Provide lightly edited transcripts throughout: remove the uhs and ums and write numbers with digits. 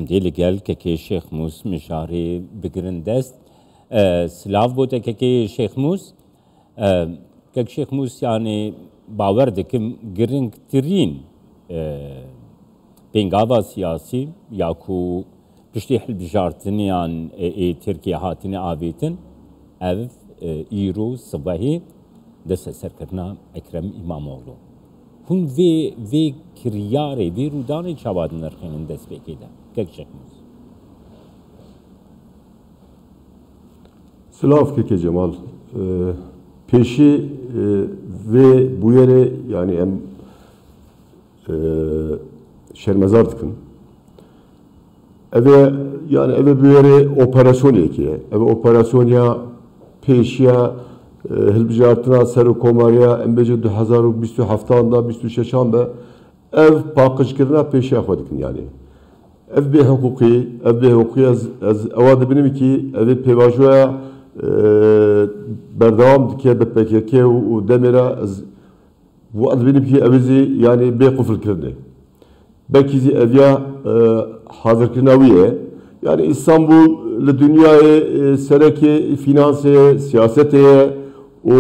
دیل گل که شیخ موس مشاری بگرن دست سلاف بوده که شیخ موس که شیخ موس یعنی باور دکم گرنگ ترین بنگاوا سیاسی یا کو پشتی حلب جارتنیان ترکیه هاتنی آویتن ev ایرو صبحی دست سرکرنا اکرم اماموغلو هون وی کریاره وی رودانی چوادن نرخینن دست بکیده که شیخ موس Slav Keke Cemal peşi ve bu yere yani şermezar tıkın eve bu yere operasyon ekiye eve operasyon ya peşiya hilbijartına seru komarya embece 2027 anda 26 anda ev pakışkirina peşiya xwedikin yani ev be hukuki az awad benim ki ev pevajoya berdam dike be PKK u demira bu ad benim ki evizi yani be kufr kirdi belki evya hazır kinaviye yani İstanbul le dünyaya sereki finanse siyasete o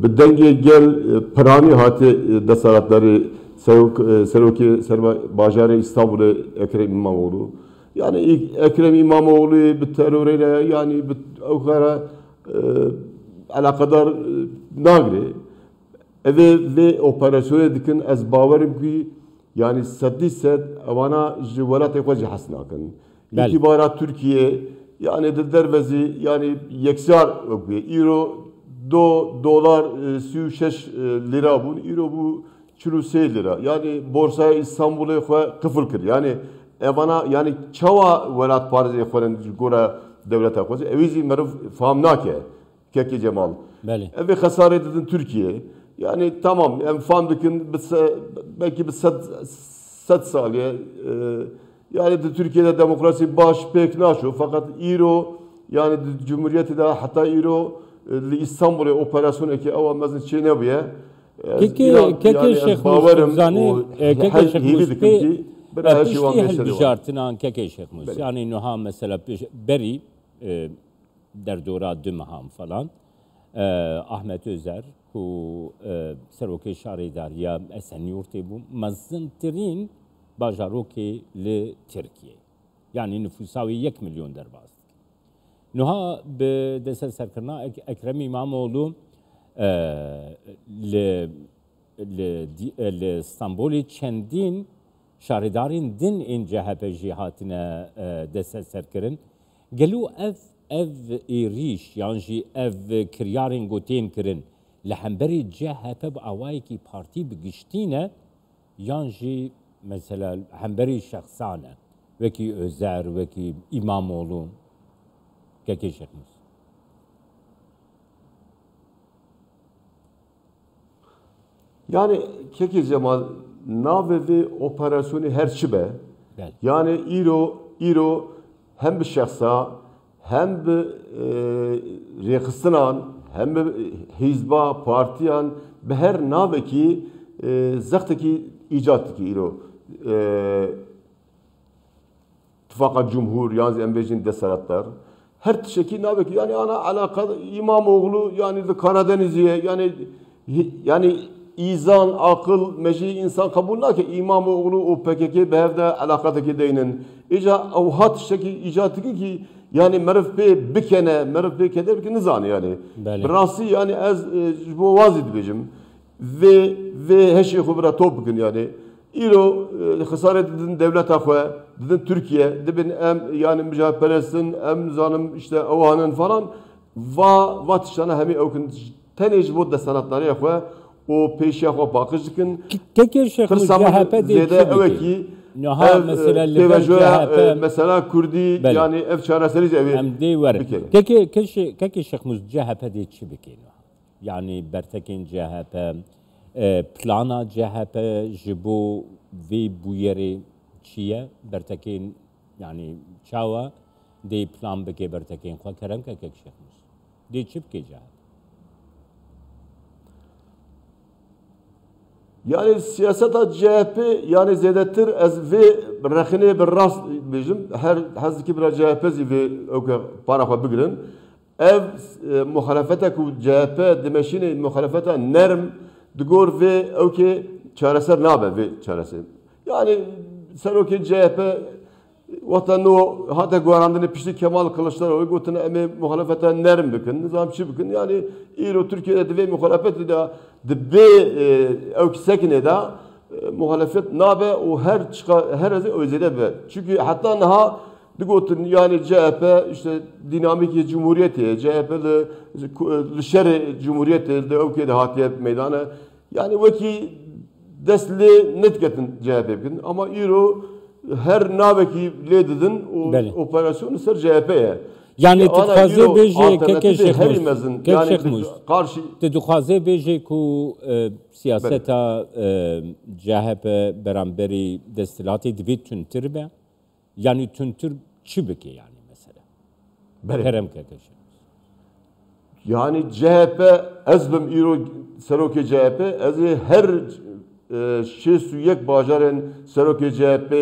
bedenge gel prani hati desaratları seroki serva bajarı İstanbul'e Ekrem İmamoğlu yani Ekrem İmamoğlu bir teröreyle yani o kadar alakadar nagri ve operasyonu dikin az bavarım ki yani sadised avana jivalat ekvaci hasnakin itibarat Türkiye yani de dervezi yani yeksar euro dolar 36 lira bu euro bu 43 lira yani borsaya İstanbul'a kıfıl kır yani evana yani çava velat Paris'e falan gora devlete koysa evizi meruf famnake keke Cemal. Evi hasaret edin Türkiye. Yani tamam em famdikin belki bir set saliye yani de Türkiye'de demokrasi baş pek naşo fakat euro yani Cumhuriyeti de hatta euro İstanbul'a operasyon eki avamazın şey ne bu ya? Keke Şeyh Muzani keke Şeyh Muzani pişti helbijartına keke Şeyh Muz yani nuha mesela beri derdora dümham falan Ahmet Özer ku seroke şaridariya esenyurte bu mazıntirin bajaroke le Türkiye yani nüfusavi 1 milyon derbaz nuha be dese serkirna Ekrem İmamoğlu le İstanbul'u çendin şaridarin din in CHP cihatine dese serkirin gelu ev iriş yani ev kiryarın goten kirin lehemberi CHP bu avayki parti bigiştine yani mesela hemberi şahsane veki Özer veki İmamoğlu keke şekmiş. Yani keke Cemal navevi operasyonu her şibe yani İro hem bir şahsa hem bir rekistinan hem bir hizba partiyan be her naveki zaktaki icattaki İro Tıfakat Cumhur yani embecin desaratlar her şekil naveki yani ana alakalı İmamoğlu yani de Karadeniz'e yani İzan, akıl, meci insan kabul nake İmamoğlu o PKK behevde alakadaki deyinin. İca avhat şekil icatı ki yani merif be bikene, merif be keder ki nizan yani. Brasi yani az bu vazid bejim ve her şey kubra topkun yani. İro hasaret edin devlet akwa, dedin Türkiye, dedin yani mücahperestin, zanım işte avanın falan va tişana hemi okun tenec bu da sanatları yakwa o peşiya ko bakışıkın keke Şeyh Muz CHP değil mesela Kürdi yani ev çaresiniz evi emdi var keke Şeyh Muz CHP değil çibike yani bertekin CHP plana CHP jibo ve bu yeri çiye bertekin yani çava de plan beke bertekin ko kerem keke Şeyh Muz de çibike CHP Yani siyaseta CHP yani zedetir ez ve rakhine bir rast bejim her hazki bir CHP ve para xwe bigirin ev muhalefeta ku CHP demeşine muhalefeta nerm digor ve okey çareser nabe ve çareser. Yani seroki CHP vatanı hatta guarandını pişti Kemal Kılıçdaroğlu gotuna eme muhalefeta nerm bikin nizamçı bikin yani İro Türkiye'de ve muhalefet de be okey sekine de muhalefet nabe o her özede be. Çünkü hatta naha digotun yani CHP işte dinamik cumhuriyeti CHP'li şer cumhuriyeti de okey de hatiye meydanı yani vaki desli net getin CHP bikin ama İro her naveki ledidin o operasyonu ser CHP'ye. Yani tedxwaze beje keke yani karşı tedxwaze beje ku siyaseta CHP beramberi destilatı dibi tüntür be. Yani tüntür çibike yani mesela. Kerem keke. Yani CHP ezbim İro seroke CHP ez her şey suyek bajarın seroke CHP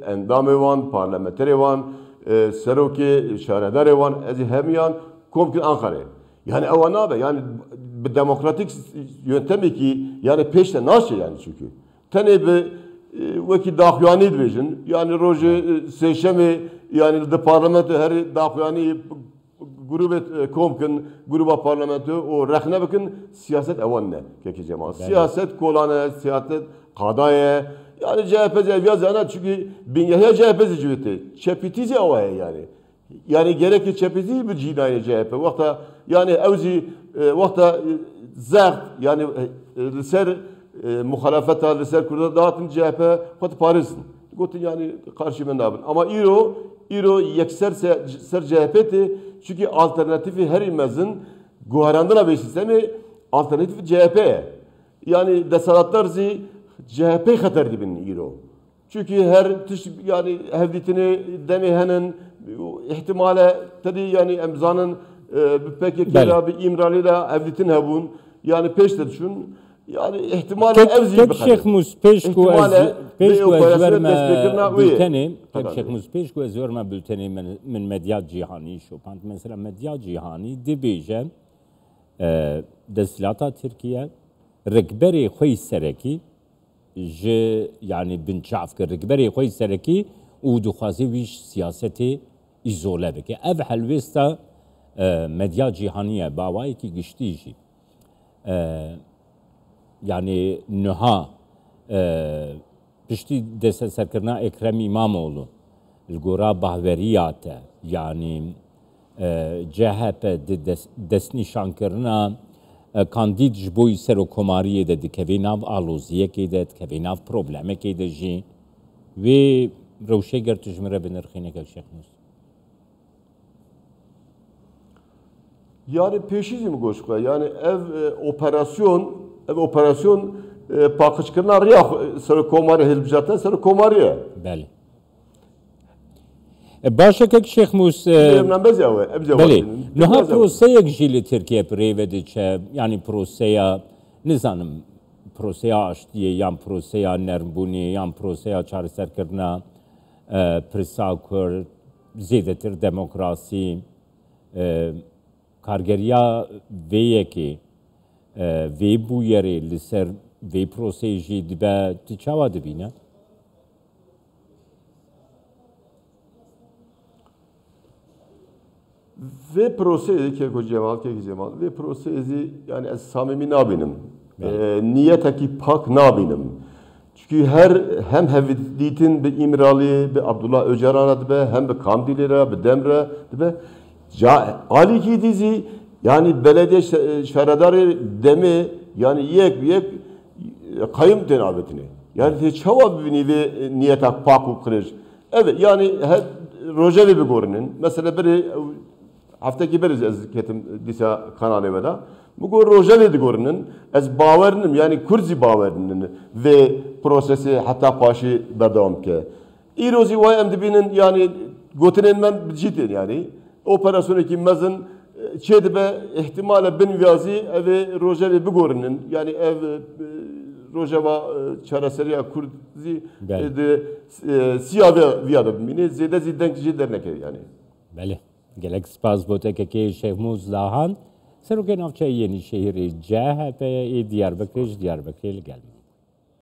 endamı parlamenter van seroke şaredar van ez hemiyan komkin Ankara. Yani evana be yani bir demokratik yöntemi ki yani peşte nasıl yani çünkü. Tane bir vaki dahyani diyeceksin. Yani roje seçimi yani de parlamento her dahyani grubet komkin gruba parlamento o rahne bakın siyaset evanne keki cemaat. Siyaset kolana siyaset kadaya yani CHP yazana çünkü bin Yahya CHP zicveti. Çepitizi avaya yani. Yani gerekli çepitizi bir cinayet CHP. Vakta yani evzi vakta zert yani ser muhalefeta liser kurda dağıtın CHP pat Paris'in. Gotun yani karşı ben abin. Ama İro yekser ser CHP'ti çünkü alternatifi her imezin guharandıra bir sistemi alternatif CHP. Yani desalatlar CHP xatar dibin İro. Çünkü her tiş yani hevditini demehenin ihtimale tabi yani emzanın PKK'la bir İmralı'yla hevditin hevun yani peşte düşün. Yani ihtimalle evzi bir Şeyh Mus peşku ezverme bülteni Şeyh Mus peşku ezverme bülteni min medya cihani şu pant mesela medya cihani dibêje desilata Türkiye rikberê xwe sereki ji yani bin çavkir rikberê xwe sereki û dixwaze wî siyasetê îzole bike ev helwêsta medya cihaniye bawayekî giştî jî yani nüha piştî deste serkirina Ekrem İmamoğlu li gora bahveriyate yani CHP destnîşankirina kandîd ji bo serokkomariyê de dikeve nav aloziyekê de dikeve nav problemekê de jî wê rewşeger tu ji min re binirxîneke Şeyh Mus. Yani peşizi mi goşka? Yani ev operasyon pakışkırına riya serokkomari hilbijata serokkomariye. Beli. Başka kek Şeyh Mus beli. Nuha proseyek jî Türkiye pirêvediçe yani proseya nizanim proseya aştiye yan proseya nermbûnê yan proseya çareserkirina pirsa Kurd zêdetir demokrasî kargeriya vêyekê vê bûyerê li ser vê proseyê jî dibe tu çawa dibîne? Ve prosesi keko Cemal ve prosesi yani ez samimi nabinim. Niyeteki pak nabinim. Çünkü hem hevditin bir İmralı, bir Abdullah Öcalan'a be hem bir Kandil'e, bir Demre be. Ali ki dizi yani belediye şeredarı demi yani yek kayım tenabetini. Yani te çava bir niyetek pak kırış. Evet yani rojevi bir görünün. Mesela biri haftaki beriz ez ketim disa kanalı da. Bu gor rojevi de görünün. Ez bavernim yani kurzi bavernim ve prosesi hatta paşi berdevam ke. İrozi vay emdibinin yani gotinen ben cidden yani operasyonu ki mezin çedbe ihtimale bin viyazi ev rojevi bir görünün. Yani ev Rojava çaraseriya Kurdzi Bəli. de siyah viyada bimini zede zidden kişi derneke yani. بله گلک سپاس بوده که شیخ موزلاهان سروکن افچه یعنی شهر جه به دیار بکرش دیار بکر گلم